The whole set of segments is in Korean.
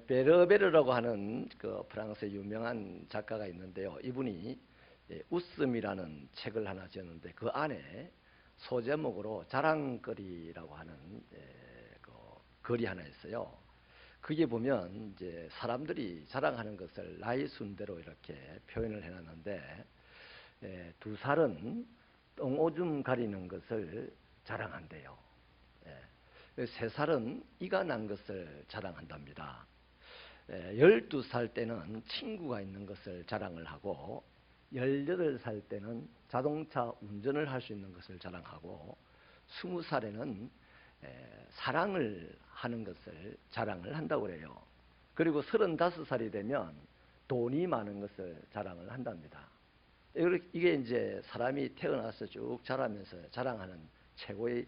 베르베르라고 하는 그 프랑스의 유명한 작가가 있는데요. 이분이 웃음이라는 책을 하나 지었는데 그 안에 소제목으로 자랑거리라고 하는 그 글이 하나 있어요. 그게 보면 이제 사람들이 자랑하는 것을 나이 순대로 이렇게 표현을 해놨는데, 두 살은 똥오줌 가리는 것을 자랑한대요. 세 살은 이가 난 것을 자랑한답니다. 12살 때는 친구가 있는 것을 자랑을 하고, 18살 때는 자동차 운전을 할 수 있는 것을 자랑하고, 20살에는 사랑을 하는 것을 자랑을 한다고 그래요. 그리고 35살이 되면 돈이 많은 것을 자랑을 한답니다. 이게 이제 사람이 태어나서 쭉 자라면서 자랑하는 최고의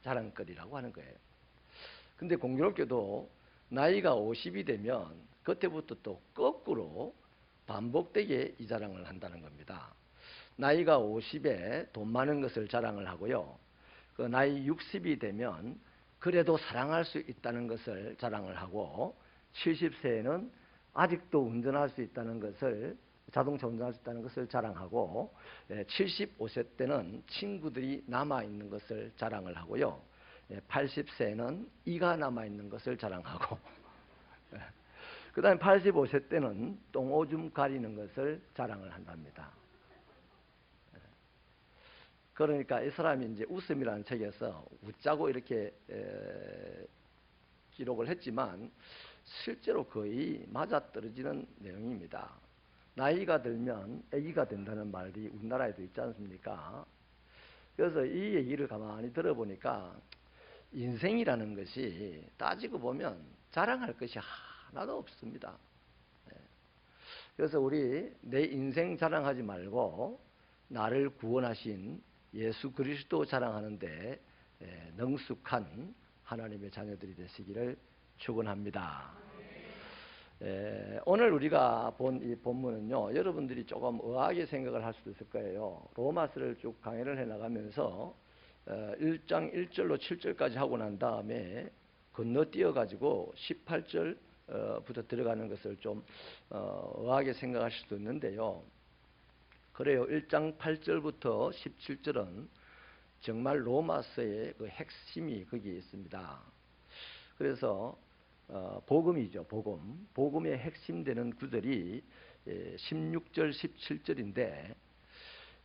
자랑거리라고 하는 거예요. 근데 공교롭게도 나이가 50이 되면 그때부터 또 거꾸로 반복되게 이 자랑을 한다는 겁니다. 나이가 50에 돈 많은 것을 자랑을 하고요. 그 나이 60이 되면 그래도 사랑할 수 있다는 것을 자랑을 하고, 70세에는 아직도 운전할 수 있다는 것을, 자동차 운전할 수 있다는 것을 자랑하고, 75세 때는 친구들이 남아있는 것을 자랑을 하고요. 80세에는 이가 남아있는 것을 자랑하고, 그 다음에 85세 때는 똥오줌 가리는 것을 자랑을 한답니다. 그러니까 이 사람이 이제 웃음이라는 책에서 웃자고 이렇게 기록을 했지만 실제로 거의 맞아떨어지는 내용입니다. 나이가 들면 아기가 된다는 말이 우리나라에도 있지 않습니까? 그래서 이 얘기를 가만히 들어보니까 인생이라는 것이 따지고 보면 자랑할 것이 하나도 없습니다. 그래서 우리 내 인생 자랑하지 말고 나를 구원하신 예수 그리스도 자랑하는데 능숙한 하나님의 자녀들이 되시기를 축원합니다. 오늘 우리가 본 이 본문은요, 여러분들이 조금 의아하게 생각을 할 수도 있을 거예요. 로마서를 쭉 강의를 해나가면서 1장 1절로 7절까지 하고 난 다음에 건너뛰어 가지고 18절부터 들어가는 것을 좀 의아하게 생각하실 수도 있는데요. 그래요. 1장 8절부터 17절은 정말 로마서의 그 핵심이 거기에 있습니다. 그래서 복음이죠. 복음의 핵심되는 구절이 16절, 17절인데,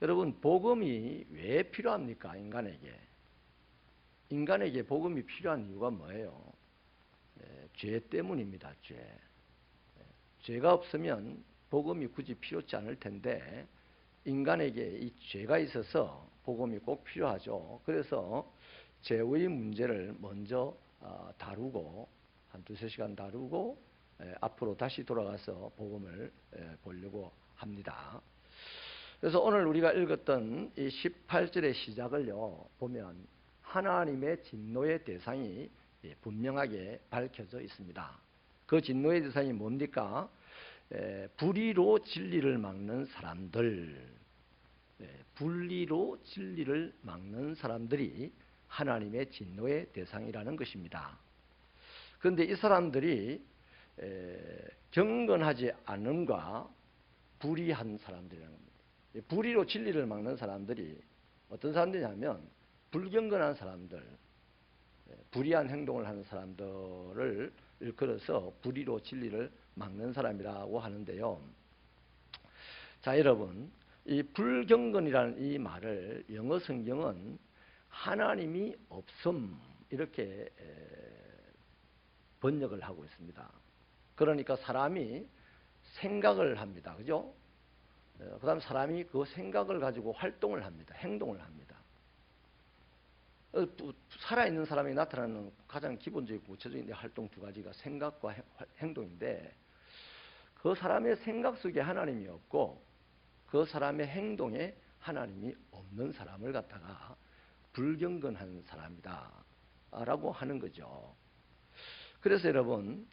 여러분 복음이 왜 필요합니까? 인간에게 복음이 필요한 이유가 뭐예요? 죄 때문입니다. 죄가 없으면 복음이 굳이 필요치 않을 텐데 인간에게 이 죄가 있어서 복음이 꼭 필요하죠. 그래서 죄의 문제를 먼저 다루고 한 두세 시간 다루고 앞으로 다시 돌아가서 복음을 보려고 합니다. 그래서 오늘 우리가 읽었던 이 18절의 시작을요 보면 하나님의 진노의 대상이 분명하게 밝혀져 있습니다. 그 진노의 대상이 뭡니까? 불의로 진리를 막는 사람들, 불의로 진리를 막는 사람들이 하나님의 진노의 대상이라는 것입니다. 그런데 이 사람들이 경건하지 않음과 불의한 사람들이라는 겁니다. 불의로 진리를 막는 사람들이 어떤 사람들이냐면 불경건한 사람들, 불의한 행동을 하는 사람들을 일컬어서 불의로 진리를 막는 사람이라고 하는데요. 자, 여러분, 이 불경건이라는 이 말을 영어 성경은 하나님이 없음 이렇게 번역을 하고 있습니다. 그러니까 사람이 생각을 합니다. 그죠? 그 다음 사람이 그 생각을 가지고 활동을 합니다. 행동을 합니다. 살아있는 사람이 나타나는 가장 기본적이고 구체적인 활동 두 가지가 생각과 행동인데, 그 사람의 생각 속에 하나님이 없고 그 사람의 행동에 하나님이 없는 사람을 갖다가 불경건한 사람이다 라고 하는 거죠. 그래서 여러분,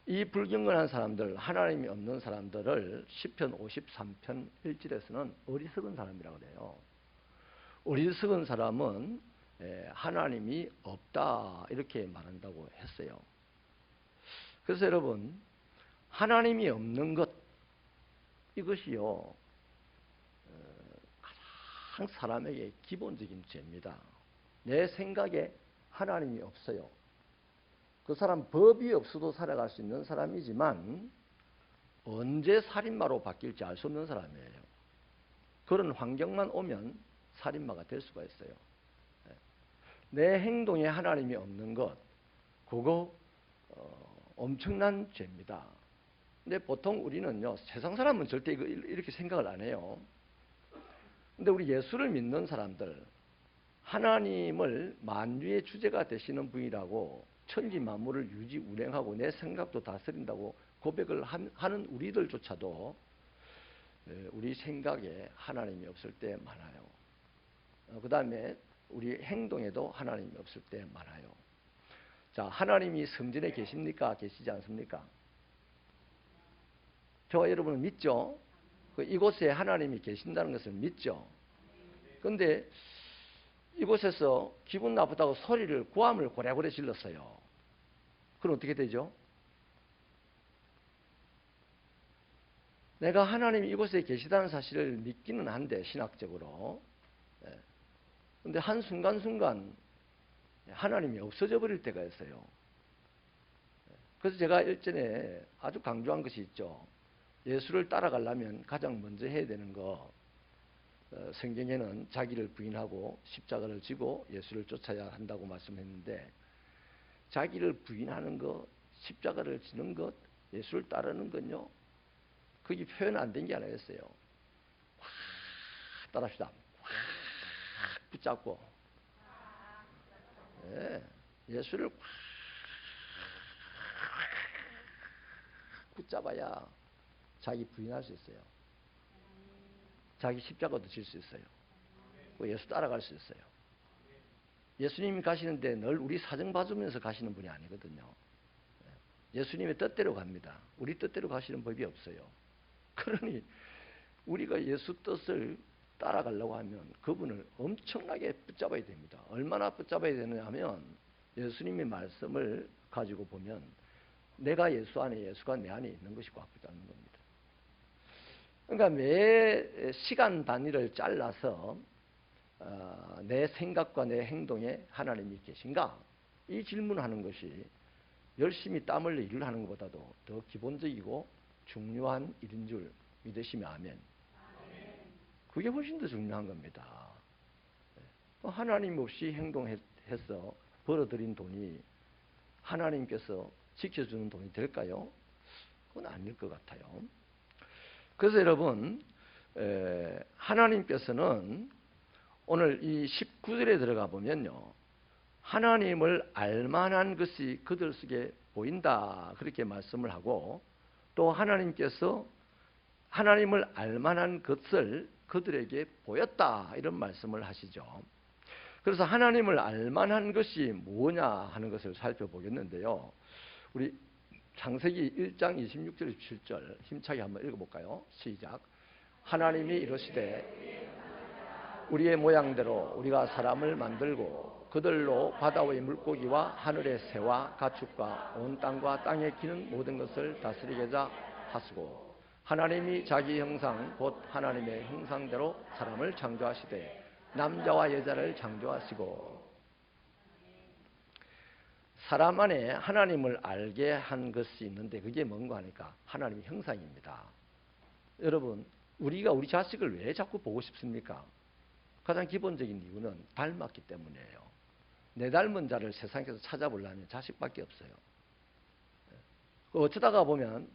이 불경건한 사람들, 하나님이 없는 사람들을 시편 53편 1절에서는 어리석은 사람이라고 그래요. 어리석은 사람은 하나님이 없다 이렇게 말한다고 했어요. 그래서 여러분, 하나님이 없는 것, 이것이요, 가장 사람에게 기본적인 죄입니다. 내 생각에 하나님이 없어요. 그 사람 법이 없어도 살아갈 수 있는 사람이지만 언제 살인마로 바뀔지 알 수 없는 사람이에요. 그런 환경만 오면 살인마가 될 수가 있어요. 내 행동에 하나님이 없는 것, 그거 엄청난 죄입니다. 근데 보통 우리는요, 세상 사람은 절대 이렇게 생각을 안 해요. 근데 우리 예수를 믿는 사람들, 하나님을 만유의 주제가 되시는 분이라고 천지 만물을 유지 운행하고 내 생각도 다스린다고 고백을 하는 우리들조차도 우리 생각에 하나님이 없을 때 많아요. 그 다음에 우리 행동에도 하나님이 없을 때 많아요. 자, 하나님이 성전에 계십니까? 계시지 않습니까? 저와 여러분은 믿죠? 이곳에 하나님이 계신다는 것을 믿죠? 그런데 이곳에서 기분 나쁘다고 소리를, 고함을 고래고래 질렀어요. 그럼 어떻게 되죠? 내가 하나님이 이곳에 계시다는 사실을 믿기는 한데, 신학적으로. 그런데 한순간순간 하나님이 없어져 버릴 때가 있어요. 그래서 제가 일전에 아주 강조한 것이 있죠. 예수를 따라가려면 가장 먼저 해야 되는 거, 성경에는 자기를 부인하고 십자가를 지고 예수를 쫓아야 한다고 말씀했는데, 자기를 부인하는 것, 십자가를 지는 것, 예수를 따르는 건요, 그게 표현 안 된 게 아니겠어요. 확 따라합시다. 확 붙잡고, 예수를 확 붙잡아야 자기 부인할 수 있어요. 자기 십자가도 질 수 있어요. 예수 따라갈 수 있어요. 예수님이 가시는데 늘 우리 사정 봐주면서 가시는 분이 아니거든요. 예수님의 뜻대로 갑니다. 우리 뜻대로 가시는 법이 없어요. 그러니 우리가 예수 뜻을 따라가려고 하면 그분을 엄청나게 붙잡아야 됩니다. 얼마나 붙잡아야 되느냐 하면, 예수님의 말씀을 가지고 보면 내가 예수 안에, 예수가 내 안에 있는 것이 꽉 붙잡는 겁니다. 그러니까 매 시간 단위를 잘라서 내 생각과 내 행동에 하나님이 계신가? 이 질문하는 것이 열심히 땀 흘려 일을 하는 것보다도 더 기본적이고 중요한 일인 줄 믿으시면 아멘. 그게 훨씬 더 중요한 겁니다. 하나님 없이 행동해서 벌어들인 돈이 하나님께서 지켜주는 돈이 될까요? 그건 아닐 것 같아요. 그래서 여러분, 하나님께서는 오늘 이 19절에 들어가 보면요, 하나님을 알만한 것이 그들 속에 보인다, 그렇게 말씀을 하고, 또 하나님께서 하나님을 알만한 것을 그들에게 보였다, 이런 말씀을 하시죠. 그래서 하나님을 알만한 것이 뭐냐 하는 것을 살펴보겠는데요, 우리 창세기 1장 26절 27절 힘차게 한번 읽어볼까요? 시작. 하나님이 이르시되 우리의 모양대로 우리가 사람을 만들고 그들로 바다 위의 물고기와 하늘의 새와 가축과 온 땅과 땅에 기는 모든 것을 다스리게자 하시고, 하나님이 자기 형상 곧 하나님의 형상대로 사람을 창조하시되 남자와 여자를 창조하시고, 사람 안에 하나님을 알게 한 것이 있는데 그게 뭔가 하니까 하나님의 형상입니다. 여러분, 우리가 우리 자식을 왜 자꾸 보고 싶습니까? 가장 기본적인 이유는 닮았기 때문이에요. 내 닮은 자를 세상에서 찾아보려면 자식밖에 없어요. 어쩌다가 보면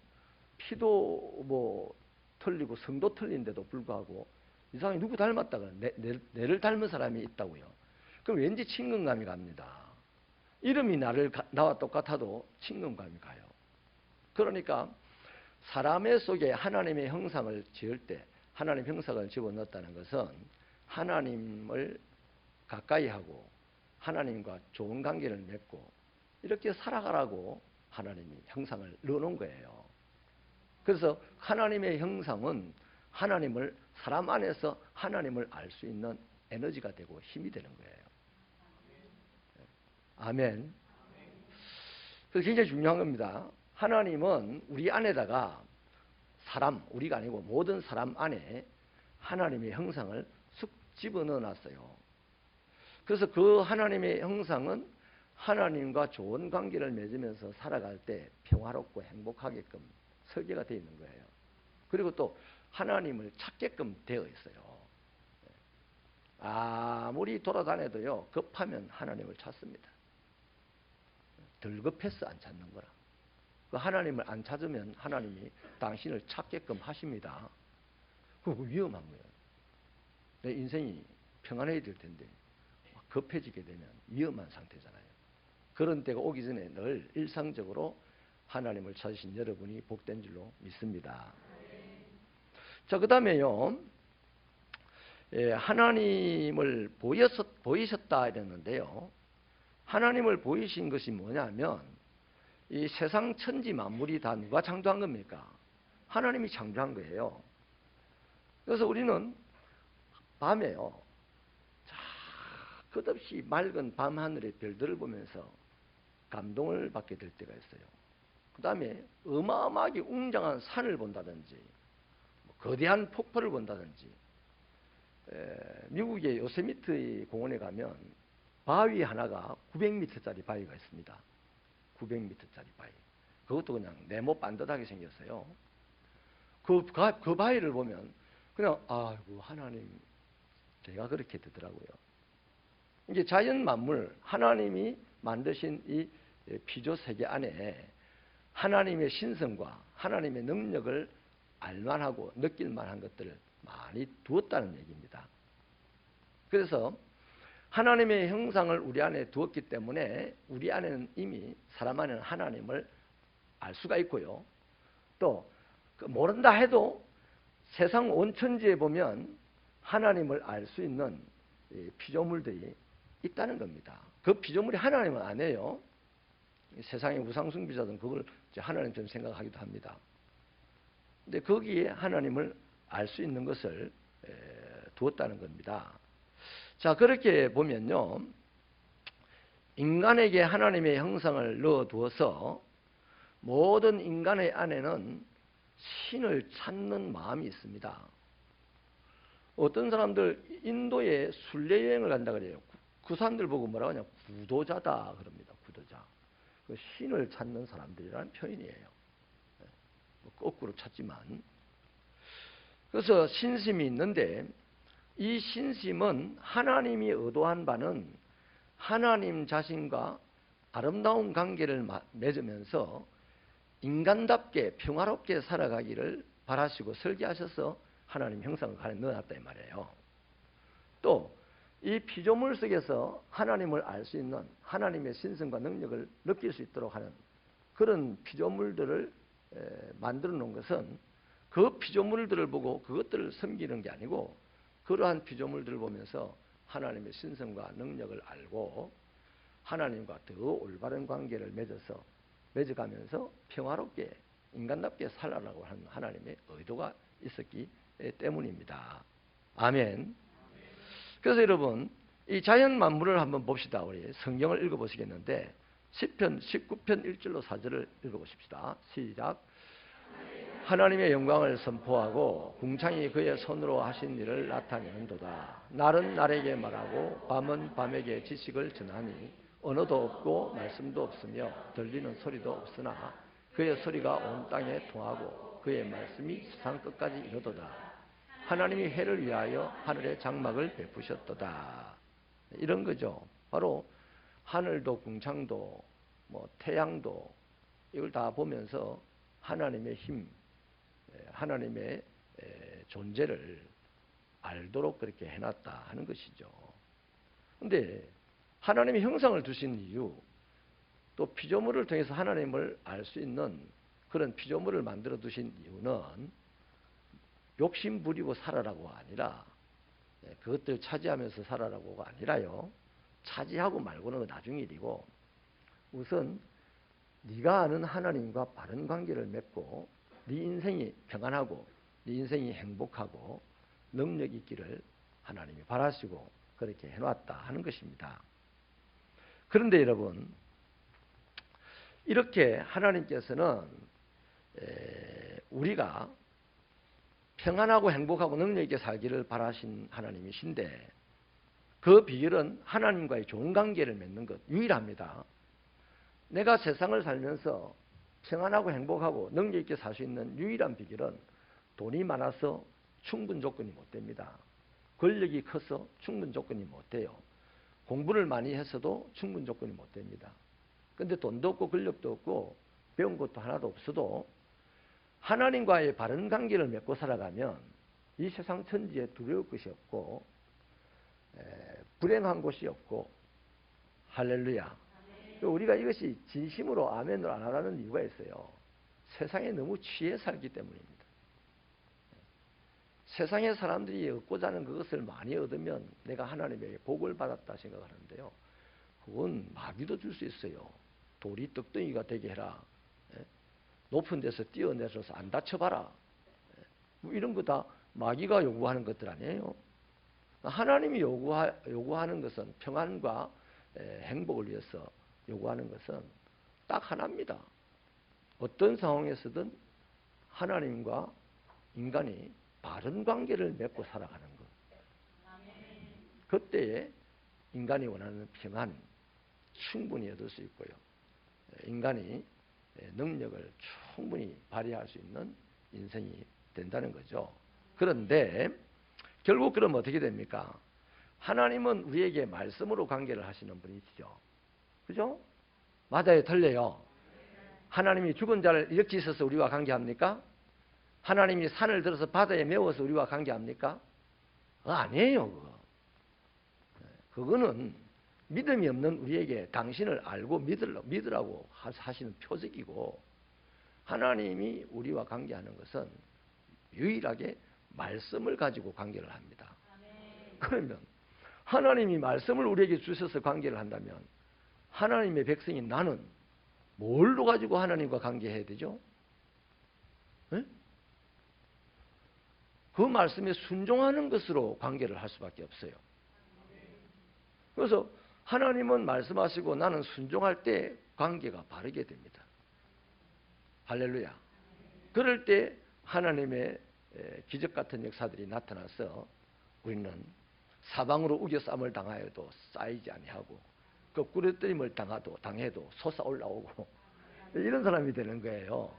피도 뭐 틀리고 성도 틀린데도 불구하고 이상하게 누구 닮았다가 내를 닮은 사람이 있다고요. 그럼 왠지 친근감이 갑니다. 이름이 나와 똑같아도 친근감이 가요. 그러니까 사람의 속에 하나님의 형상을 지을 때, 하나님 형상을 집어넣었다는 것은 하나님을 가까이 하고 하나님과 좋은 관계를 맺고 이렇게 살아가라고 하나님이 형상을 넣어놓은 거예요. 그래서 하나님의 형상은 하나님을, 사람 안에서 하나님을 알 수 있는 에너지가 되고 힘이 되는 거예요. 아멘. 그래서 굉장히 중요한 겁니다. 하나님은 우리 안에다가 사람, 우리가 아니고 모든 사람 안에 하나님의 형상을 쑥 집어넣어 놨어요. 그래서 그 하나님의 형상은 하나님과 좋은 관계를 맺으면서 살아갈 때 평화롭고 행복하게끔 설계가 되어 있는 거예요. 그리고 또 하나님을 찾게끔 되어 있어요. 아무리 돌아다녀도요, 급하면 하나님을 찾습니다. 덜 급해서 안 찾는 거라. 그 하나님을 안 찾으면 하나님이 당신을 찾게끔 하십니다. 그거 위험한 거예요. 내 인생이 평안해야 될 텐데 급해지게 되면 위험한 상태잖아요. 그런 때가 오기 전에 늘 일상적으로 하나님을 찾으신 여러분이 복된 줄로 믿습니다. 자, 그 다음에요, 하나님을 보이셨다 이랬는데요. 하나님을 보이신 것이 뭐냐면 이 세상 천지 만물이 다 누가 창조한 겁니까? 하나님이 창조한 거예요. 그래서 우리는 밤에요, 끝없이 맑은 밤하늘의 별들을 보면서 감동을 받게 될 때가 있어요. 그 다음에 어마어마하게 웅장한 산을 본다든지 거대한 폭포를 본다든지, 미국의 요세미티 공원에 가면 바위 하나가 900m짜리 바위가 있습니다. 900m짜리 바위. 그것도 그냥 네모 반듯하게 생겼어요. 그 바위를 보면 그냥 아이고 하나님, 제가 그렇게 되더라고요. 이게 자연 만물, 하나님이 만드신 이 피조 세계 안에 하나님의 신성과 하나님의 능력을 알만하고 느낄만한 것들을 많이 두었다는 얘기입니다. 그래서 하나님의 형상을 우리 안에 두었기 때문에 우리 안에는 이미, 사람 안에는 하나님을 알 수가 있고요. 또 모른다 해도 세상 온 천지에 보면 하나님을 알 수 있는 피조물들이 있다는 겁니다. 그 피조물이 하나님은 아니에요. 세상의 우상숭배자들은 그걸 하나님처럼 생각하기도 합니다. 근데 거기에 하나님을 알 수 있는 것을 두었다는 겁니다. 자, 그렇게 보면요, 인간에게 하나님의 형상을 넣어 두어서 모든 인간의 안에는 신을 찾는 마음이 있습니다. 어떤 사람들 인도에 순례 여행을 간다 그래요. 그 사람들 보고 뭐라고 하냐, 구도자다 그럽니다. 구도자. 그 신을 찾는 사람들이라는 표현이에요. 거꾸로 찾지만. 그래서 신심이 있는데 이 신심은 하나님이 의도한 바는 하나님 자신과 아름다운 관계를 맺으면서 인간답게 평화롭게 살아가기를 바라시고 설계하셔서 하나님 형상을 안에 넣어놨다 이 말이에요. 또 이 피조물 속에서 하나님을 알 수 있는 하나님의 신성과 능력을 느낄 수 있도록 하는 그런 피조물들을 만들어 놓은 것은 그 피조물들을 보고 그것들을 섬기는 게 아니고 그러한 피조물들을 보면서 하나님의 신성과 능력을 알고 하나님과 더 올바른 관계를 맺어가면서 평화롭게 인간답게 살아라고 하는 하나님의 의도가 있었기 때문입니다. 아멘. 그래서 여러분, 이 자연 만물을 한번 봅시다. 우리 성경을 읽어보시겠는데 시편 19편 1절로 4절을 읽어보십시다. 시작. 하나님의 영광을 선포하고 궁창이 그의 손으로 하신 일을 나타내는도다. 날은 날에게 말하고 밤은 밤에게 지식을 전하니 언어도 없고 말씀도 없으며 들리는 소리도 없으나 그의 소리가 온 땅에 통하고 그의 말씀이 세상 끝까지 이르도다. 하나님이 해를 위하여 하늘의 장막을 베푸셨도다. 이런 거죠. 바로 하늘도 궁창도 태양도 이걸 다 보면서 하나님의 힘, 하나님의 존재를 알도록 그렇게 해놨다 하는 것이죠. 그런데 하나님의 형상을 두신 이유, 또 피조물을 통해서 하나님을 알 수 있는 그런 피조물을 만들어 두신 이유는 욕심 부리고 살아라고가 아니라, 그것들 차지하면서 살아라고가 아니라요, 차지하고 말고는 나중 일이고 우선 네가 아는 하나님과 바른 관계를 맺고 네 인생이 평안하고 네 인생이 행복하고 능력 있기를 하나님이 바라시고 그렇게 해놨다 하는 것입니다. 그런데 여러분, 이렇게 하나님께서는 우리가 평안하고 행복하고 능력 있게 살기를 바라신 하나님이신데 그 비결은 하나님과의 좋은 관계를 맺는 것 유일합니다. 내가 세상을 살면서 평안하고 행복하고 능력 있게 살 수 있는 유일한 비결은 돈이 많아서 충분 조건이 못 됩니다. 권력이 커서 충분 조건이 못 돼요. 공부를 많이 했어도 충분 조건이 못 됩니다. 근데 돈도 없고 권력도 없고 배운 것도 하나도 없어도 하나님과의 바른 관계를 맺고 살아가면 이 세상 천지에 두려울 것이 없고 불행한 곳이 없고 할렐루야. 우리가 이것이 진심으로 아멘으로 안 하라는 이유가 있어요. 세상에 너무 취해 살기 때문입니다. 세상의 사람들이 얻고자 하는 그것을 많이 얻으면 내가 하나님에게 복을 받았다 생각하는데요. 그건 마귀도 줄 수 있어요. 돌이 떡덩이가 되게 해라. 높은 데서 뛰어내려서 안 다쳐봐라. 뭐 이런 거 다 마귀가 요구하는 것들 아니에요. 하나님이 요구하는 것은 평안과 행복을 위해서 요구하는 것은 딱 하나입니다. 어떤 상황에서든 하나님과 인간이 바른 관계를 맺고 살아가는 것. 그때에 인간이 원하는 평안 충분히 얻을 수 있고요. 인간이 능력을 충분히 발휘할 수 있는 인생이 된다는 거죠. 그런데 결국 그럼 어떻게 됩니까? 하나님은 우리에게 말씀으로 관계를 하시는 분이시죠. 그죠? 맞아요, 틀려요. 하나님이 죽은 자를 일으키셔서 우리와 관계합니까? 하나님이 산을 들어서 바다에 메워서 우리와 관계합니까? 아니에요. 그거는 믿음이 없는 우리에게 당신을 알고 믿으라고 하시는 표적이고, 하나님이 우리와 관계하는 것은 유일하게 말씀을 가지고 관계를 합니다. 그러면 하나님이 말씀을 우리에게 주셔서 관계를 한다면 하나님의 백성인 나는 뭘로 가지고 하나님과 관계해야 되죠? 네? 그 말씀에 순종하는 것으로 관계를 할 수밖에 없어요. 그래서 하나님은 말씀하시고 나는 순종할 때 관계가 바르게 됩니다. 할렐루야. 그럴 때 하나님의 기적 같은 역사들이 나타나서 우리는 사방으로 우겨쌈을 당하여도 쌓이지 아니하고 거꾸로 뜨림을 당해도 솟아 올라오고 이런 사람이 되는 거예요.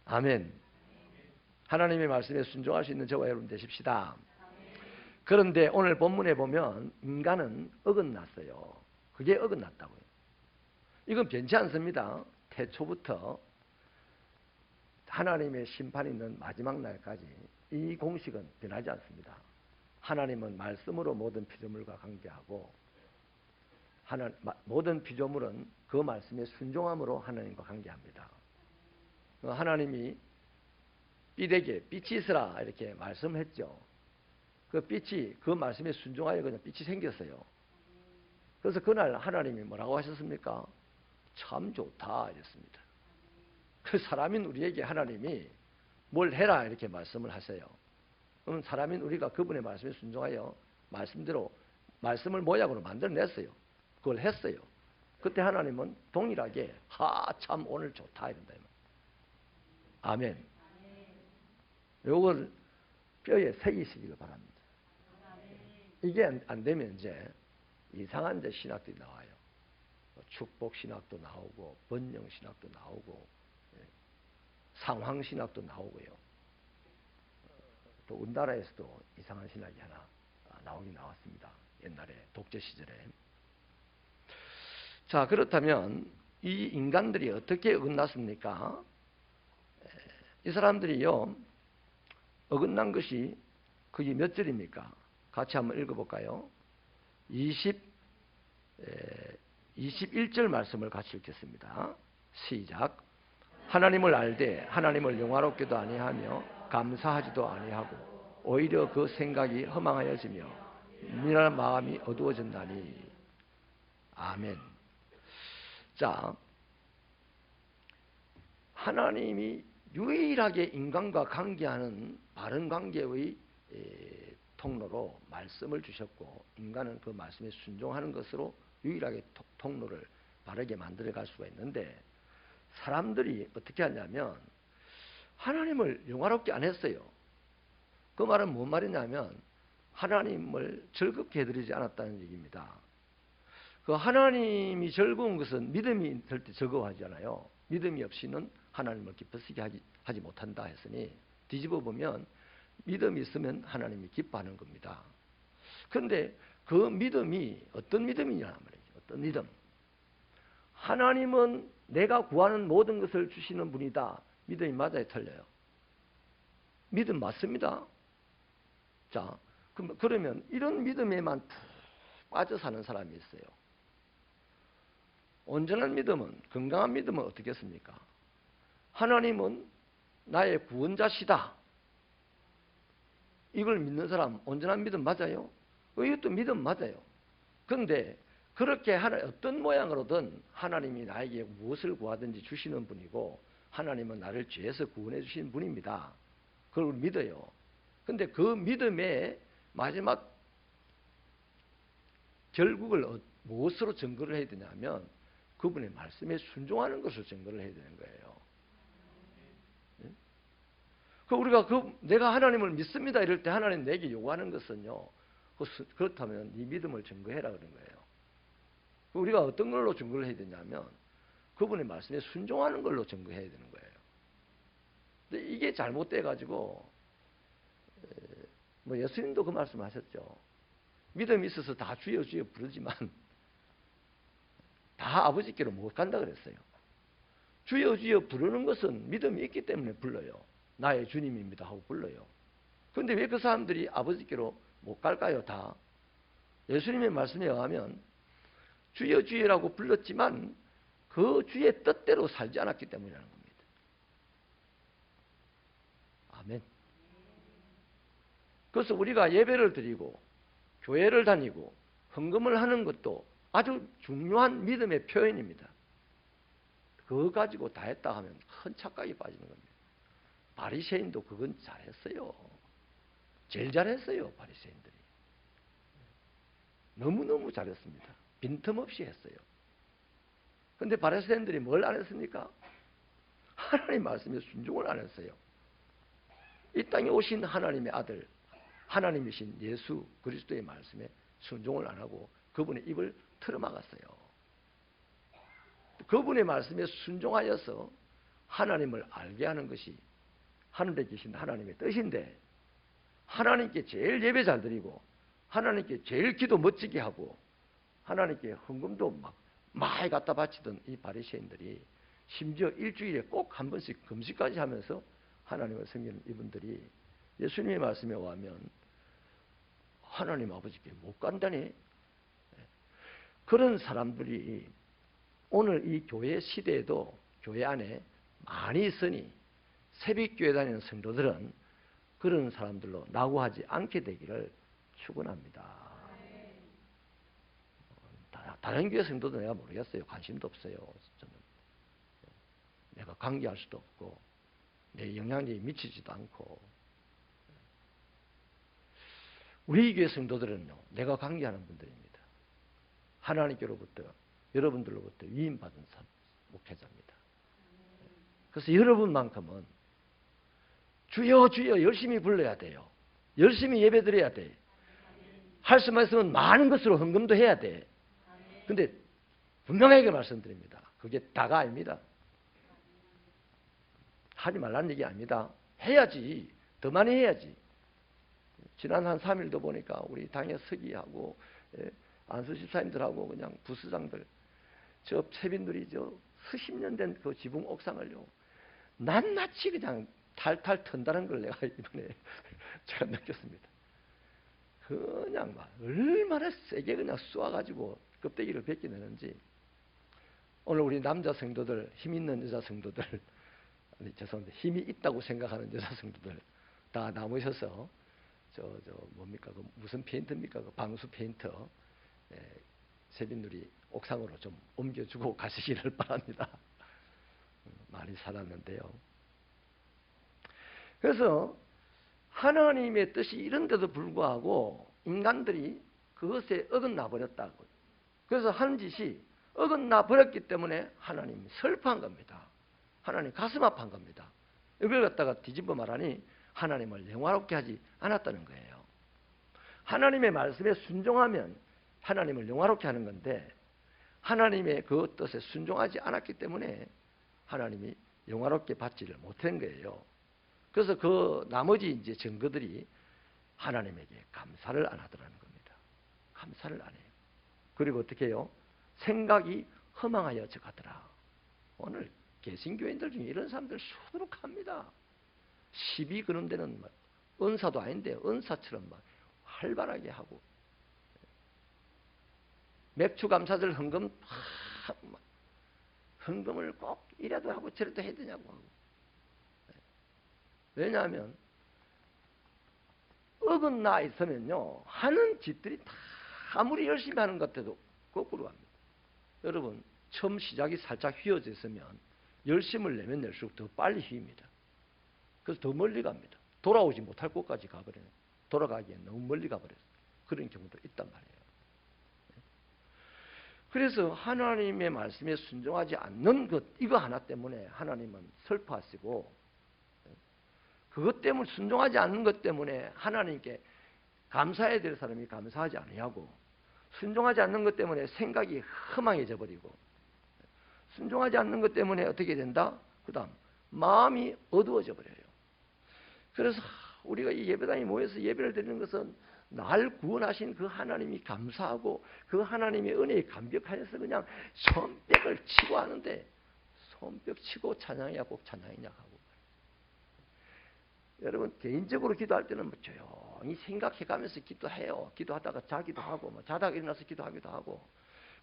아멘. 하나님의 말씀에 순종할 수 있는 저와 여러분 되십시다. 그런데 오늘 본문에 보면 인간은 어긋났어요. 그게 어긋났다고요. 이건 변치 않습니다. 태초부터 하나님의 심판이 있는 마지막 날까지 이 공식은 변하지 않습니다. 하나님은 말씀으로 모든 피조물과 관계하고 모든 피조물은 그 말씀에 순종함으로 하나님과 관계합니다. 하나님이 삐되게 빛이 있으라 이렇게 말씀했죠. 그 빛이 그 말씀에 순종하여 그냥 빛이 생겼어요. 그래서 그날 하나님이 뭐라고 하셨습니까? 참 좋다 이랬습니다. 그 사람인 우리에게 하나님이 뭘 해라 이렇게 말씀을 하세요. 그럼 사람인 우리가 그분의 말씀에 순종하여 말씀대로 말씀을 모양으로 만들어냈어요. 그걸 했어요. 그때 하나님은 동일하게 참 오늘 좋다 이런다. 아멘. 요걸 뼈에 새기시기를 바랍니다. 이게 안 되면 이제 이상한 신학들이 나와요. 축복 신학도 나오고 번영 신학도 나오고 상황 신학도 나오고요. 또 우리나라에서도 이상한 신학이 하나 나오긴 나왔습니다. 옛날에 독재 시절에. 자, 그렇다면 이 인간들이 어떻게 어긋났습니까? 이 사람들이요, 어긋난 것이 그게 몇 절입니까? 같이 한번 읽어볼까요? 21절 말씀을 같이 읽겠습니다. 시작. 하나님을 알되 하나님을 영화롭게도 아니하며 감사하지도 아니하고 오히려 그 생각이 허망하여지며 미련한 마음이 어두워진다니. 아멘. 자, 하나님이 유일하게 인간과 관계하는 바른 관계의 통로로 말씀을 주셨고 인간은 그 말씀에 순종하는 것으로 유일하게 통로를 바르게 만들어 갈 수가 있는데 사람들이 어떻게 하냐면 하나님을 영화롭게 안 했어요. 그 말은 뭔 말이냐면 하나님을 즐겁게 해드리지 않았다는 얘기입니다. 그 하나님이 즐거운 것은 믿음이 될 때 즐거워하잖아요. 믿음이 없이는 하나님을 기쁘시게 하지 못한다 했으니 뒤집어 보면 믿음이 있으면 하나님이 기뻐하는 겁니다. 그런데 그 믿음이 어떤 믿음이냐 말이죠. 어떤 믿음. 하나님은 내가 구하는 모든 것을 주시는 분이다. 믿음이 맞아요, 틀려요? 믿음 맞습니다. 자, 그러면 이런 믿음에만 푹 빠져 사는 사람이 있어요. 온전한 믿음은, 건강한 믿음은 어떻겠습니까? 하나님은 나의 구원자시다. 이걸 믿는 사람 온전한 믿음 맞아요? 이것도 믿음 맞아요. 그런데 그렇게 어떤 모양으로든 하나님이 나에게 무엇을 구하든지 주시는 분이고 하나님은 나를 죄에서 구원해 주시는 분입니다. 그걸 믿어요. 그런데 그 믿음의 마지막 결국을 무엇으로 증거를 해야 되냐면 그분의 말씀에 순종하는 것으로 증거를 해야 되는 거예요. 우리가 내가 하나님을 믿습니다 이럴 때 하나님 내게 요구하는 것은요. 그렇다면 네 믿음을 증거해라 그런 거예요. 우리가 어떤 걸로 증거를 해야 되냐면 그분의 말씀에 순종하는 걸로 증거해야 되는 거예요. 근데 이게 잘못돼 가지고 예수님도 그 말씀하셨죠. 믿음이 있어서 다 주여 주여 부르지만 다 아버지께로 못 간다 그랬어요. 주여 주여 부르는 것은 믿음이 있기 때문에 불러요. 나의 주님입니다 하고 불러요. 그런데 왜 그 사람들이 아버지께로 못 갈까요? 다 예수님의 말씀에 의하면 주여 주여라고 불렀지만 그 주의 뜻대로 살지 않았기 때문이라는 겁니다. 아멘. 그래서 우리가 예배를 드리고 교회를 다니고 헌금을 하는 것도 아주 중요한 믿음의 표현입니다. 그거 가지고 다 했다 하면 큰 착각이 빠지는 겁니다. 바리새인도 그건 잘했어요. 제일 잘했어요. 바리새인들이. 너무너무 잘했습니다. 빈틈없이 했어요. 그런데 바리새인들이 뭘 안 했습니까? 하나님 말씀에 순종을 안 했어요. 이 땅에 오신 하나님의 아들, 하나님이신 예수 그리스도의 말씀에 순종을 안 하고 그분의 입을 틀어막았어요. 그분의 말씀에 순종하여서 하나님을 알게 하는 것이 하늘에 계신 하나님의 뜻인데 하나님께 제일 예배 잘 드리고 하나님께 제일 기도 멋지게 하고 하나님께 헌금도 막 많이 갖다 바치던 이 바리새인들이 심지어 일주일에 꼭 한 번씩 금식까지 하면서 하나님을 섬기는 이분들이 예수님의 말씀에 의하면 하나님 아버지께 못 간다니. 그런 사람들이 오늘 이 교회 시대에도 교회 안에 많이 있으니 새벽교회 다니는 성도들은 그런 사람들로 낙오하지 않게 되기를 축원합니다. 다른 교회 성도도 내가 모르겠어요. 관심도 없어요. 저는 내가 관계할 수도 없고 내 영향력이 미치지도 않고 우리 교회 성도들은요. 내가 관계하는 분들입니다. 하나님께로부터 여러분들로부터 위임받은 목회자입니다. 그래서 여러분만큼은 주여 주여 열심히 불러야 돼요. 열심히 예배드려야 돼. 할 수만 있으면 많은 것으로 헌금도 해야 돼. 근데 분명하게 말씀드립니다. 그게 다가 아닙니다. 하지 말라는 얘기 아닙니다. 해야지. 더 많이 해야지. 지난 한 3일도 보니까 우리 당의 서기하고 안수 집사님들하고 그냥 부수장들 저 채빈들이 저 수십 년 된 그 지붕 옥상을요 낱낱이 그냥 탈탈 턴다는 걸 내가 이번에 제가 느꼈습니다. 그냥 막 얼마나 세게 그냥 쏘아가지고 껍데기를 벗겨내는지. 오늘 우리 남자 성도들, 힘 있는 여자 성도들, 아니, 죄송합니다. 힘이 있다고 생각하는 여자 성도들 다 나오셔서 뭡니까? 그 무슨 페인트입니까? 그 방수 페인트 세빈누리 옥상으로 좀 옮겨주고 가시기를 바랍니다. 많이 살았는데요. 그래서 하나님의 뜻이 이런데도 불구하고 인간들이 그것에 어긋나 버렸다고. 그래서 한 짓이 어긋나 버렸기 때문에 하나님이 슬퍼한 겁니다. 하나님 가슴 아파한 겁니다. 이걸 갖다가 뒤집어 말하니 하나님을 영화롭게 하지 않았다는 거예요. 하나님의 말씀에 순종하면 하나님을 영화롭게 하는 건데 하나님의 그 뜻에 순종하지 않았기 때문에 하나님이 영화롭게 받지를 못한 거예요. 그래서 그 나머지 이제 증거들이 하나님에게 감사를 안 하더라는 겁니다. 감사를 안 해요. 그리고 어떻게 해요? 생각이 허망하여 져가더라. 오늘 개신교인들 중에 이런 사람들 수두룩합니다. 시비 그런 데는 막 은사도 아닌데 은사처럼 막 활발하게 하고 맥주 감사절 헌금을 꼭 이래도 하고 저래도 해야 되냐고 하고. 왜냐하면 어긋나 있으면요 하는 짓들이 다 아무리 열심히 하는 것 같아도 거꾸로 갑니다. 여러분 처음 시작이 살짝 휘어져 있으면 열심을 내면 낼수록 더 빨리 휘입니다. 그래서 더 멀리 갑니다. 돌아오지 못할 곳까지 가버려요. 돌아가기엔 너무 멀리 가버려요. 그런 경우도 있단 말이에요. 그래서 하나님의 말씀에 순종하지 않는 것 이거 하나 때문에 하나님은 슬퍼하시고 그것 때문에 순종하지 않는 것 때문에 하나님께 감사해야 될 사람이 감사하지 아니하고 순종하지 않는 것 때문에 생각이 허망해져 버리고 순종하지 않는 것 때문에 어떻게 된다? 그 다음 마음이 어두워져 버려요. 그래서 우리가 이 예배당에 모여서 예배를 드리는 것은 날 구원하신 그 하나님이 감사하고 그 하나님의 은혜에 감격하여서 그냥 손뼉을 치고 하는데 손뼉 치고 찬양해야 꼭 찬양이냐 하고 여러분 개인적으로 기도할 때는 뭐 조용히 생각해가면서 기도해요. 기도하다가 자기도 하고 뭐 자다가 일어나서 기도하기도 하고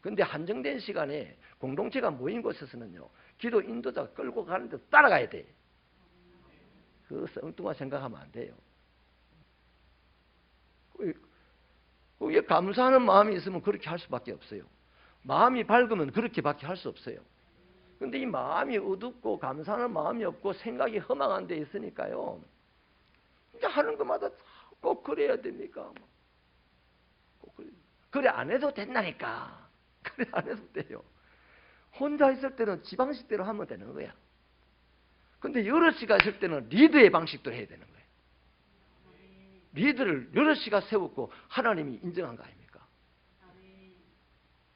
그런데 한정된 시간에 공동체가 모인 곳에서는요 기도 인도자가 끌고 가는데 따라가야 돼. 그 엉뚱한 생각하면 안 돼요. 거기에 감사하는 마음이 있으면 그렇게 할 수밖에 없어요. 마음이 밝으면 그렇게밖에 할 수 없어요. 그런데 이 마음이 어둡고 감사하는 마음이 없고 생각이 허망한 데 있으니까요. 이제 하는 것마다 꼭 그래야 됩니까? 그래 안 해도 된다니까. 그래 안 해도 돼요. 혼자 있을 때는 지 방식대로 하면 되는 거야. 근데 여럿이가 있을 때는 리더의 방식도 해야 되는 거예요. 리더를 여럿이가 세웠고 하나님이 인정한 거 아닙니까?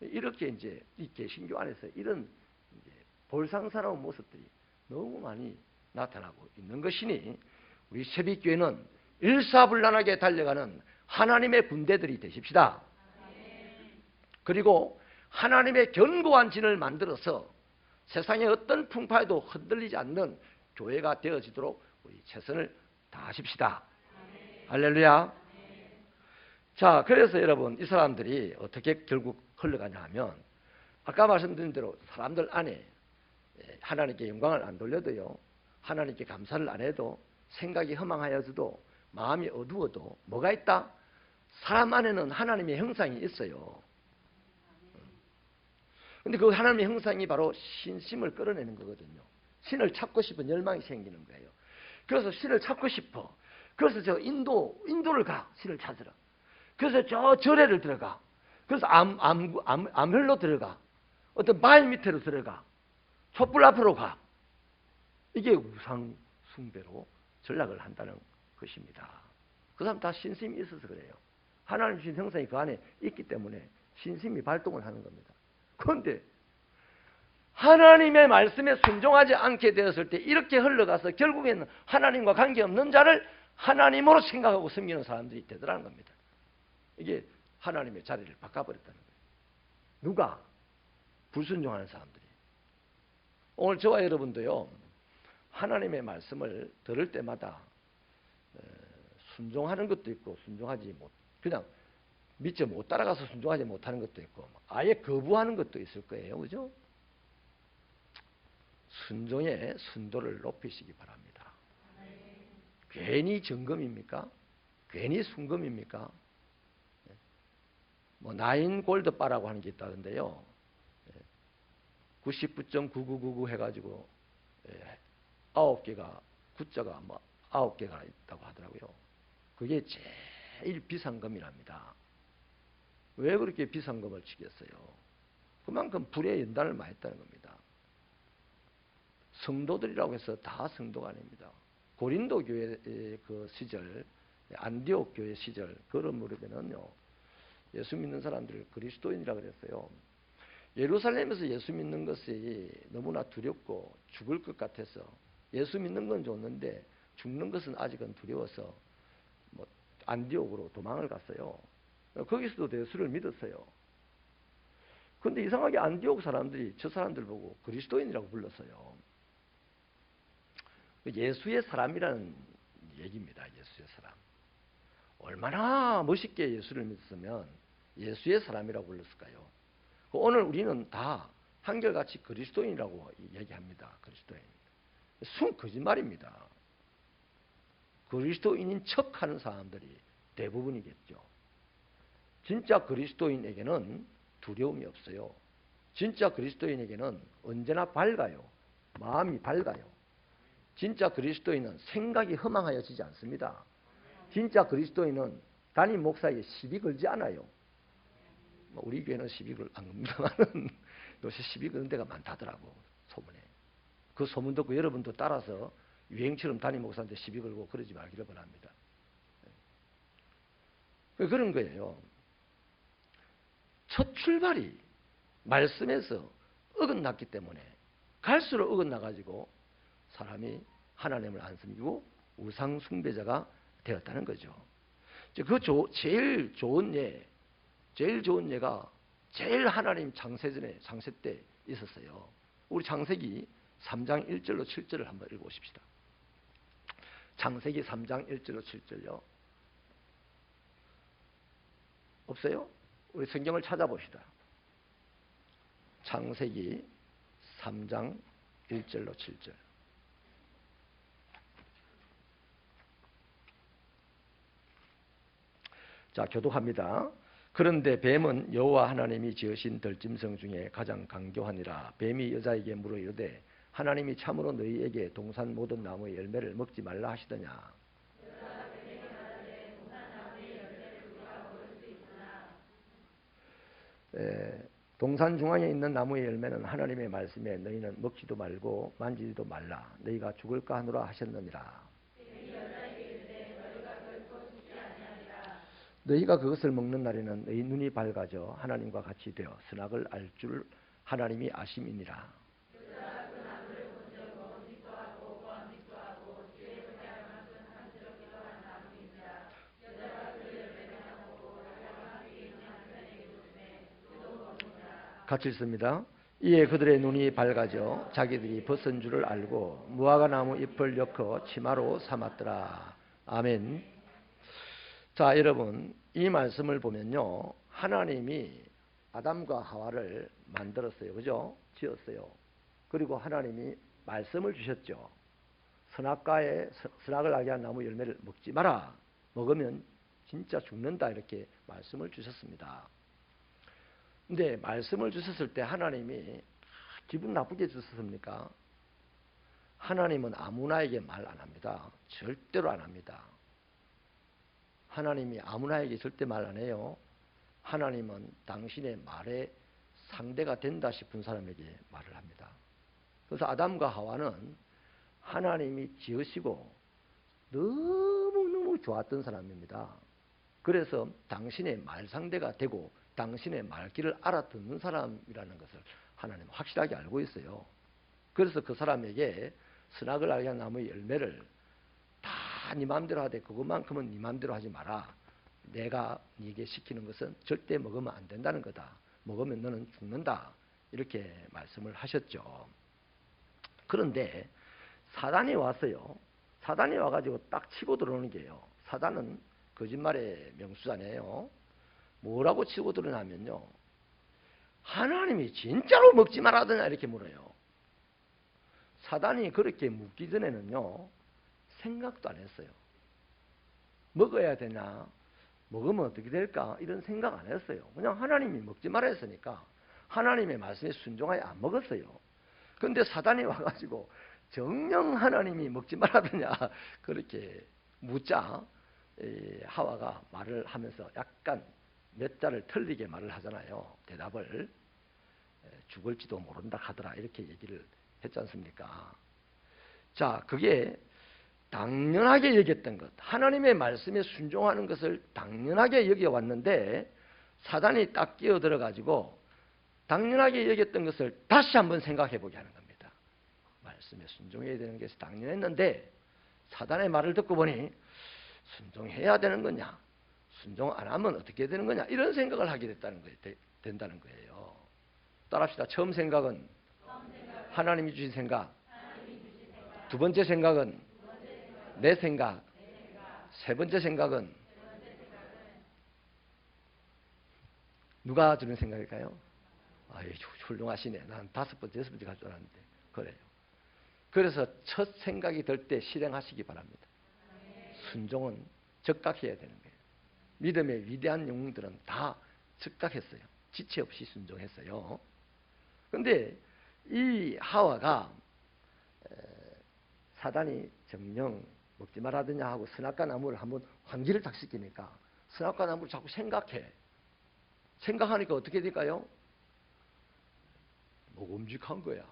이렇게 이제 이 개신교 안에서 이런 이제 볼상사나운 모습들이 너무 많이 나타나고 있는 것이니 우리 새빛교회는 일사불란하게 달려가는 하나님의 군대들이 되십시다. 그리고 하나님의 견고한 진을 만들어서 세상의 어떤 풍파에도 흔들리지 않는 교회가 되어지도록 우리 최선을 다하십시다. 할렐루야. 자, 그래서 여러분 이 사람들이 어떻게 결국 흘러가냐 하면 아까 말씀드린 대로 사람들 안에 하나님께 영광을 안 돌려도요 하나님께 감사를 안 해도 생각이 허망하여서도 마음이 어두워도 뭐가 있다? 사람 안에는 하나님의 형상이 있어요. 근데 그 하나님의 형상이 바로 신심을 끌어내는 거거든요. 신을 찾고 싶은 열망이 생기는 거예요. 그래서 신을 찾고 싶어. 그래서 저 인도를 가. 신을 찾으러. 그래서 저 절에를 들어가. 그래서 암혈로 들어가. 어떤 바위 밑으로 들어가. 촛불 앞으로 가. 이게 우상 숭배로 전락을 한다는 것입니다. 그 사람 다 신심이 있어서 그래요. 하나님 주신 형상이 그 안에 있기 때문에 신심이 발동을 하는 겁니다. 그런데 하나님의 말씀에 순종하지 않게 되었을 때 이렇게 흘러가서 결국에는 하나님과 관계없는 자를 하나님으로 생각하고 섬기는 사람들이 되더라는 겁니다. 이게 하나님의 자리를 바꿔버렸다는 거예요. 누가? 불순종하는 사람들이. 오늘 저와 여러분도요 하나님의 말씀을 들을 때마다 순종하는 것도 있고 순종하지 못 그냥 믿지 못 따라가서 순종하지 못하는 것도 있고 아예 거부하는 것도 있을 거예요. 그죠? 순종의 순도를 높이시기 바랍니다. 괜히 점검입니까? 괜히 순검입니까? 뭐 나인 골드바라고 하는 게 있다던데요. 99.9999 해가지고 9개가 구자가 뭐 9개가 있다고 하더라고요. 그게 제일 비싼 금이랍니다. 왜 그렇게 비싼 금을 치겠어요? 그만큼 불의 연단을 많이 했다는 겁니다. 성도들이라고 해서 다 성도가 아닙니다. 고린도 교회 그 시절, 안디옥 교회 시절 그런 무렵에는요, 예수 믿는 사람들을 그리스도인이라 그랬어요. 예루살렘에서 예수 믿는 것이 너무나 두렵고 죽을 것 같아서, 예수 믿는 건 좋는데 죽는 것은 아직은 두려워서 뭐 안디옥으로 도망을 갔어요. 거기서도 예수를 믿었어요. 그런데 이상하게 안디옥 사람들이 저 사람들 보고 그리스도인이라고 불렀어요. 예수의 사람이라는 얘기입니다. 예수의 사람. 얼마나 멋있게 예수를 믿었으면 예수의 사람이라고 불렀을까요? 오늘 우리는 다 한결같이 그리스도인이라고 얘기합니다. 그리스도인. 순 거짓말입니다. 그리스도인인 척하는 사람들이 대부분이겠죠. 진짜 그리스도인에게는 두려움이 없어요. 진짜 그리스도인에게는 언제나 밝아요. 마음이 밝아요. 진짜 그리스도인은 생각이 허망하여지지 않습니다. 진짜 그리스도인은 담임 목사에게 시비 걸지 않아요. 우리 교회는 시비 안 겁니다만 요새 시비 거는 데가 많다더라고, 소문에. 그 소문 듣고 여러분도 따라서 유행처럼 담임 목사한테 시비 걸고 그러지 말기를 바랍니다. 그런 거예요. 첫 출발이 말씀에서 어긋났기 때문에 갈수록 어긋나가지고 사람이 하나님을 안 섬기고 우상 숭배자가 되었다는 거죠. 그 제일 좋은 예가 제일 하나님 창세전에, 창세 때 있었어요. 우리 창세기 3장 1절로 7절을 한번 읽어보십시다. 창세기 3장 1절로 7절요. 없어요? 우리 성경을 찾아봅시다. 창세기 3장 1절로 7절. 자, 교독합니다. 그런데 뱀은 여호와 하나님이 지으신 들짐승 중에 가장 강교하니라. 뱀이 여자에게 물어 이르되 하나님이 참으로 너희에게 동산 모든 나무의 열매를 먹지 말라 하시더냐. 동산 중앙에 있는 나무의 열매는 하나님의 말씀에 너희는 먹지도 말고 만지지도 말라. 너희가 죽을까 하노라 하셨느니라. 너희가 그것을 먹는 날에는 너희 눈이 밝아져 하나님과 같이 되어 선악을 알 줄 하나님이 아심이니라. 같이 읽습니다. 이에 그들의 눈이 밝아져 자기들이 벗은 줄을 알고 무화과 나무 잎을 엮어 치마로 삼았더라. 아멘. 자, 여러분, 이 말씀을 보면요, 하나님이 아담과 하와를 만들었어요. 그죠? 지었어요. 그리고 하나님이 말씀을 주셨죠. 선악을 알게 한 나무 열매를 먹지 마라. 먹으면 진짜 죽는다. 이렇게 말씀을 주셨습니다. 근데 말씀을 주셨을 때 하나님이 기분 나쁘게 주셨습니까? 하나님은 아무나에게 말 안 합니다. 절대로 안 합니다. 하나님이 아무나에게 절대 말 안 해요. 하나님은 당신의 말에 상대가 된다 싶은 사람에게 말을 합니다. 그래서 아담과 하와는 하나님이 지으시고 너무너무 좋았던 사람입니다. 그래서 당신의 말 상대가 되고 당신의 말귀를 알아듣는 사람이라는 것을 하나님은 확실하게 알고 있어요. 그래서 그 사람에게 선악을 알게 한 나무의 열매를 다 네 마음대로 하되 그것만큼은 네 마음대로 하지 마라. 내가 네게 시키는 것은 절대 먹으면 안 된다는 거다. 먹으면 너는 죽는다. 이렇게 말씀을 하셨죠. 그런데 사단이 왔어요. 사단이 와가지고 딱 치고 들어오는 게요. 사단은 거짓말의 명수잖아요. 뭐라고 치고 들어오냐면요, 하나님이 진짜로 먹지 말라더냐 이렇게 물어요. 사단이 그렇게 묻기 전에는요, 생각도 안 했어요. 먹어야 되나? 먹으면 어떻게 될까? 이런 생각 안 했어요. 그냥 하나님이 먹지 말라 했으니까 하나님의 말씀에 순종하여 안 먹었어요. 그런데 사단이 와가지고 정녕 하나님이 먹지 말라더냐 그렇게 묻자 하와가 말을 하면서 약간 몇 자를 틀리게 말을 하잖아요. 대답을. 죽을지도 모른다 하더라 이렇게 얘기를 했지 않습니까? 자, 그게 당연하게 여겼던 것, 하나님의 말씀에 순종하는 것을 당연하게 여겨왔는데 사단이 딱 끼어들어가지고 당연하게 여겼던 것을 다시 한번 생각해보게 하는 겁니다. 말씀에 순종해야 되는 것이 당연했는데 사단의 말을 듣고 보니 순종해야 되는 거냐, 순종 안 하면 어떻게 되는 거냐, 이런 생각을 하게 된다는 거예요. 따라합시다. 처음 생각은 하나님이 주신 생각, 두 번째 생각은 내 생각, 세 번째 생각은 누가 주는 생각일까요? 아유, 훌륭하시네. 난 다섯 번째, 여섯 번째 갈 줄 알았는데. 그래요. 그래서 첫 생각이 들 때 실행하시기 바랍니다. 순종은 즉각해야 되는 거예요. 믿음의 위대한 영웅들은 다 즉각했어요. 지체 없이 순종했어요. 그런데 이 하와가 사단이 정령 먹지 말아야 하고 선악과 나무를 한번 환기를 딱 시키니까 선악과 나무를 자꾸 생각해. 생각하니까 어떻게 될까요? 먹음직한 거야.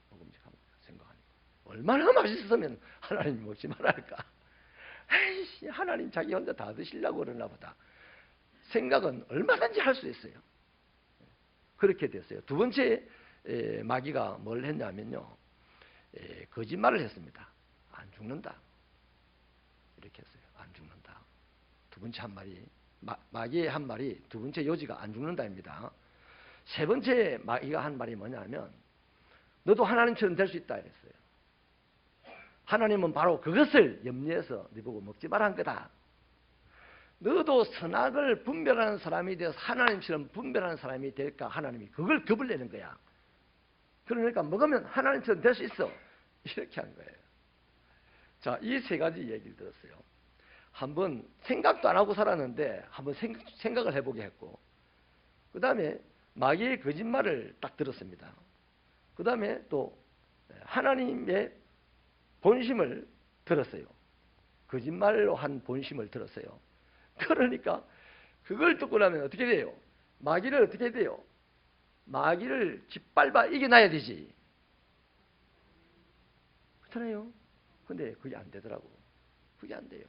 먹음직한 거야. 생각하니까. 얼마나 맛있으면 하나님이 먹지 말할까? 에이씨, 하나님 자기 혼자 다 드시려고 그러나 보다. 생각은 얼마든지 할 수 있어요. 그렇게 됐어요. 두 번째 마귀가 뭘 했냐면요. 거짓말을 했습니다. 안 죽는다. 이렇게 했어요. 안 죽는다. 두 번째 한 말이, 마귀의 한 말이 두 번째 요지가 안 죽는다입니다. 세 번째 마귀가 한 말이 뭐냐면 너도 하나님처럼 될 수 있다 이랬어요. 하나님은 바로 그것을 염려해서 네 보고 먹지 말란 거다. 너도 선악을 분별하는 사람이 되어서 하나님처럼 분별하는 사람이 될까, 하나님이 그걸 겁을 내는 거야. 그러니까 먹으면 하나님처럼 될 수 있어. 이렇게 한 거예요. 자, 이 세 가지 얘기를 들었어요. 한번 생각도 안 하고 살았는데 한번 생각을 해보게 했고, 그 다음에 마귀의 거짓말을 딱 들었습니다. 그 다음에 또 하나님의 본심을 들었어요. 거짓말로 한 본심을 들었어요. 그러니까 그걸 듣고 나면 어떻게 돼요? 마귀를 어떻게 돼요? 마귀를 짓밟아 이겨놔야 되지. 그렇잖아요. 근데 그게 안 되더라고. 그게 안 돼요.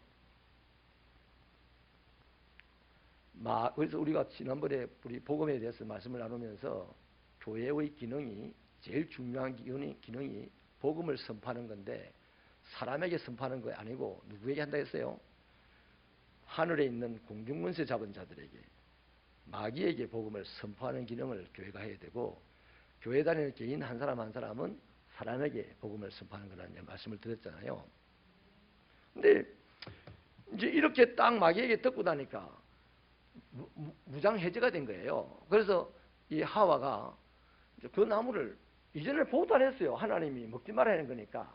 그래서 우리가 지난번에 우리 복음에 대해서 말씀을 나누면서 교회의 기능이, 제일 중요한 기능이 복음을 선포하는 건데 사람에게 선포하는 거 아니고 누구에게 한다 했어요? 하늘에 있는 공중문세 잡은 자들에게, 마귀에게 복음을 선포하는 기능을 교회가 해야 되고, 교회 다니는 개인 한 사람 한 사람은 사람에게 복음을 선포하는 거라는 말씀을 드렸잖아요. 근데 이제 이렇게 딱 마귀에게 듣고 나니까 무장해제가 된 거예요. 그래서 이 하와가 그 나무를 이전에 보도 안 했어요. 하나님이 먹지 말라는 거니까.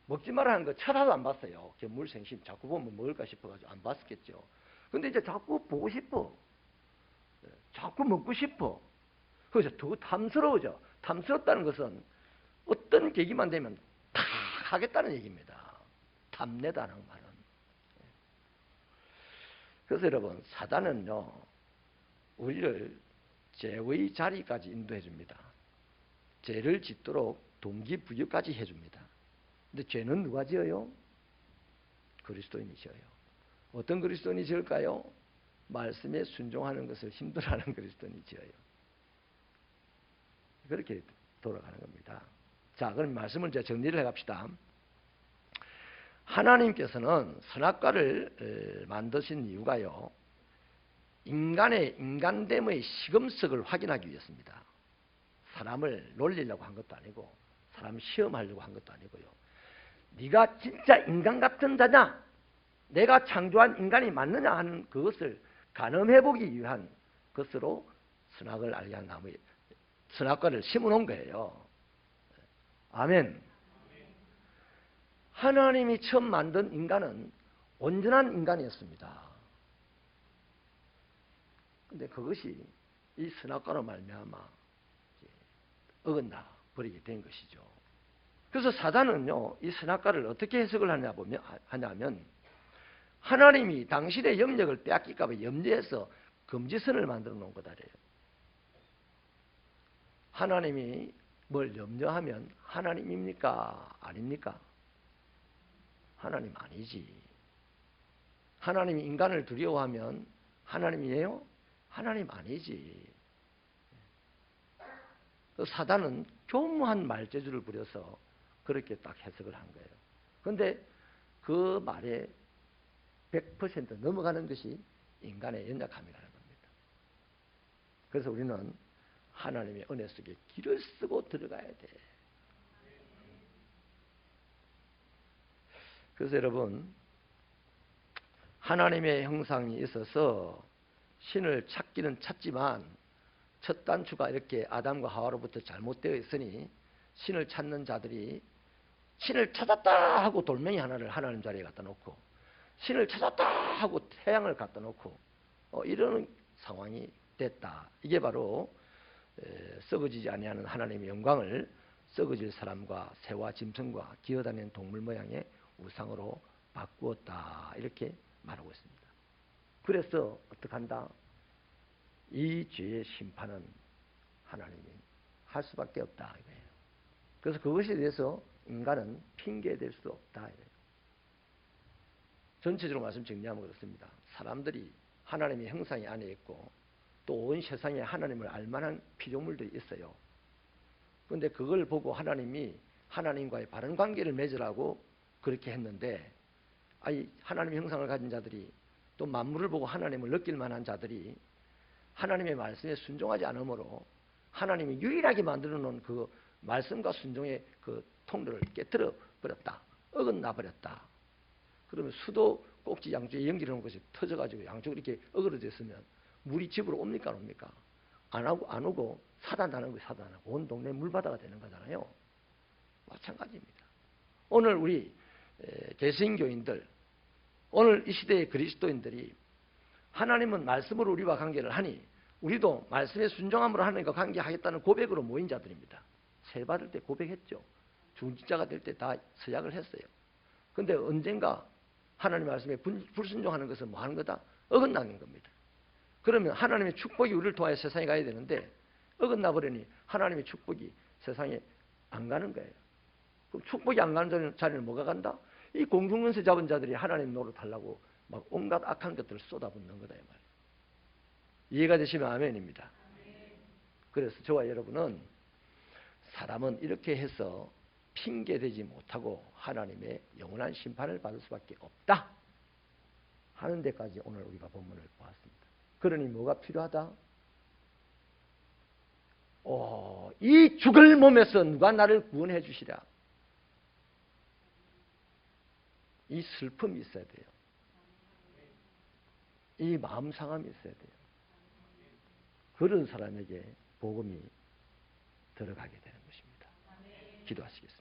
먹지 말라는 거 쳐다도 안 봤어요. 견물생심 자꾸 보면 먹을까 싶어가지고 안 봤겠죠. 근데 이제 자꾸 보고 싶어. 자꾸 먹고 싶어. 그래서 더 탐스러워져. 탐스럽다는 것은 어떤 계기만 되면 다 하겠다는 얘기입니다. 탐내다는 말은. 그래서 여러분, 사단은요, 우리를 죄의 자리까지 인도해 줍니다. 죄를 짓도록 동기부여까지 해줍니다. 근데 죄는 누가 지어요? 그리스도인이 지어요. 어떤 그리스도인이 지을까요? 말씀에 순종하는 것을 힘들어하는 그리스도인이 지어요. 그렇게 돌아가는 겁니다. 자, 그럼 말씀을 이제 정리를 해갑시다. 하나님께서는 선악과를 만드신 이유가요, 인간의 인간됨의 시금석을 확인하기 위해서입니다. 사람을 놀리려고 한 것도 아니고 사람 시험하려고 한 것도 아니고요. 네가 진짜 인간 같은 자냐? 내가 창조한 인간이 맞느냐 하는 그것을 가늠해보기 위한 것으로 선악을 알게 한 나무에 선악과를 심어놓은 거예요. 아멘. 하나님이 처음 만든 인간은 온전한 인간이었습니다. 근데 그것이 이 선악과로 말미암아 어긋나 버리게 된 것이죠. 그래서 사단은요, 이 선악과를 어떻게 해석을 하냐면 하나님이 당신의 영역을 빼앗길까 봐 염려해서 금지선을 만들어 놓은 거다래요. 하나님이 뭘 염려하면 하나님입니까? 아닙니까? 하나님 아니지. 하나님이 인간을 두려워하면 하나님이에요? 하나님 아니지. 사단은 교묘한 말재주를 부려서 그렇게 딱 해석을 한 거예요. 그런데 그 말에 100% 넘어가는 것이 인간의 연약함이라는 겁니다. 그래서 우리는 하나님의 은혜 속에 길을 쓰고 들어가야 돼. 그래서 여러분, 하나님의 형상이 있어서 신을 찾기는 찾지만 첫 단추가 이렇게 아담과 하와로부터 잘못되어 있으니 신을 찾는 자들이 신을 찾았다 하고 돌멩이 하나를 하나님 자리에 갖다 놓고 신을 찾았다 하고 태양을 갖다 놓고 이런 상황이 됐다. 이게 바로 썩어지지 아니하는 하나님의 영광을 썩어질 사람과 새와 짐승과 기어다니는 동물 모양의 우상으로 바꾸었다. 이렇게 말하고 있습니다. 그래서 어떡한다? 이 죄의 심판은 하나님이 할 수밖에 없다. 이거예요. 그래서 그것에 대해서 인간은 핑계댈 수 없다. 이거예요. 전체적으로 말씀 정리하면 그렇습니다. 사람들이 하나님의 형상이 안에 있고 또 온 세상에 하나님을 알만한 피조물들이 있어요. 그런데 그걸 보고 하나님이 하나님과의 바른 관계를 맺으라고 그렇게 했는데 하나님의 형상을 가진 자들이 또 만물을 보고 하나님을 느낄 만한 자들이 하나님의 말씀에 순종하지 않으므로 하나님이 유일하게 만들어 놓은 그 말씀과 순종의 그 통로를 깨뜨려 버렸다. 어긋나 버렸다. 그러면 수도 꼭지 양쪽에 연결해 놓은 것이 터져가지고 양쪽으로 이렇게 어그러져 있으면 물이 집으로 옵니까 안 옵니까? 안 오고 사단하는 거 사단하고 온 동네 물바다가 되는 거잖아요. 마찬가지입니다. 오늘 우리 개신교인들, 오늘 이 시대의 그리스도인들이 하나님은 말씀으로 우리와 관계를 하니 우리도 말씀에 순종함으로 하나님과 관계하겠다는 고백으로 모인 자들입니다. 세 받을 때 고백했죠. 중직자가 될 때 다 서약을 했어요. 그런데 언젠가 하나님 말씀에 불순종하는 것은 뭐 하는 거다? 어긋나는 겁니다. 그러면 하나님의 축복이 우리를 통하여 세상에 가야 되는데 어긋나 버리니 하나님의 축복이 세상에 안 가는 거예요. 그럼 축복이 안 가는 자리는 뭐가 간다? 이 공중근세 잡은 자들이 하나님 노릇하려고 막 온갖 악한 것들을 쏟아붓는 거다 이 말이에요. 이해가 되시면 아멘입니다. 그래서 저와 여러분은 사람은 이렇게 해서 핑계대지 못하고 하나님의 영원한 심판을 받을 수밖에 없다 하는 데까지 오늘 우리가 본문을 보았습니다. 그러니 뭐가 필요하다? 이 죽을 몸에서 누가 나를 구원해 주시랴. 이 슬픔이 있어야 돼요. 이 마음 상함이 있어야 돼요. 그런 사람에게 복음이 들어가게 되는 것입니다. 기도하시겠습니다.